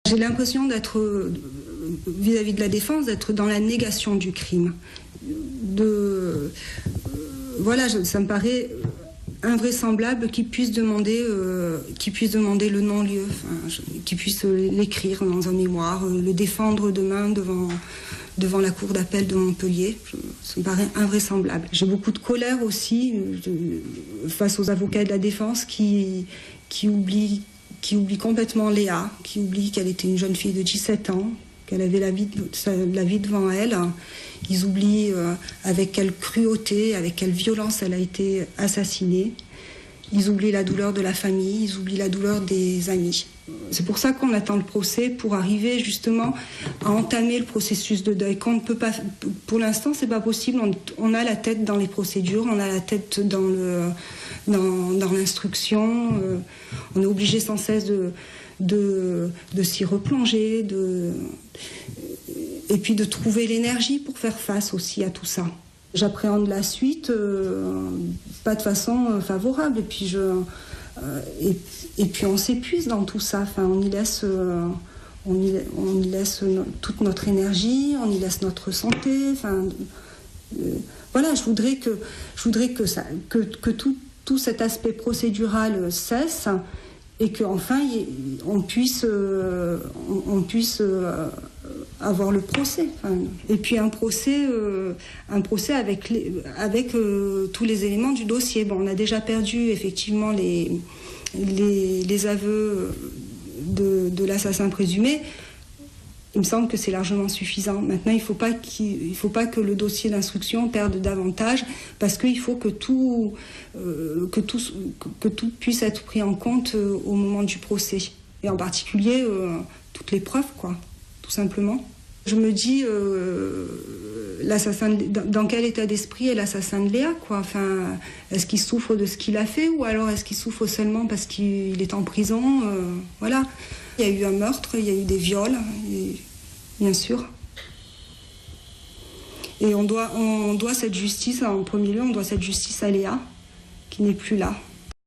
J'ai l'impression d'être, vis-à-vis de la défense, d'être dans la négation du crime. Voilà, ça me paraît invraisemblable qu'ils puissent demander le non-lieu, qu'ils puissent l'écrire dans un mémoire, le défendre demain devant la cour d'appel de Montpellier. Ça me paraît invraisemblable. J'ai beaucoup de colère aussi face aux avocats de la défense qui oublient complètement Léa, qui oublient qu'elle était une jeune fille de 17 ans, qu'elle avait la vie devant elle. Ils oublient avec quelle cruauté, avec quelle violence elle a été assassinée. Ils oublient la douleur de la famille, ils oublient la douleur des amis. C'est pour ça qu'on attend le procès, pour arriver justement à entamer le processus de deuil. Qu'on ne peut pas, pour l'instant, c'est pas possible. On a la tête dans les procédures, on a la tête dans l'instruction. On est obligé sans cesse de s'y replonger, et puis de trouver l'énergie pour faire face aussi à tout ça. J'appréhende la suite pas de façon favorable, et puis on s'épuise dans tout ça. Enfin, on y laisse toute notre énergie, on y laisse notre santé. Enfin, voilà, je voudrais que tout cet aspect procédural cesse, et qu'enfin on puisse avoir le procès. Et puis un procès avec tous les éléments du dossier. Bon, on a déjà perdu effectivement les aveux de l'assassin présumé. Il me semble que c'est largement suffisant. Maintenant, il ne faut pas que le dossier d'instruction perde davantage, parce qu'il faut que tout puisse être pris en compte au moment du procès. Et en particulier, toutes les preuves, quoi, tout simplement. Je me dis, dans quel état d'esprit est l'assassin de Léa, quoi. Enfin, est-ce qu'il souffre de ce qu'il a fait, ou alors est-ce qu'il souffre seulement parce qu'il est en prison, voilà. Il y a eu un meurtre, il y a eu des viols, bien sûr. Et on doit cette justice, en premier lieu, on doit cette justice à Léa, qui n'est plus là.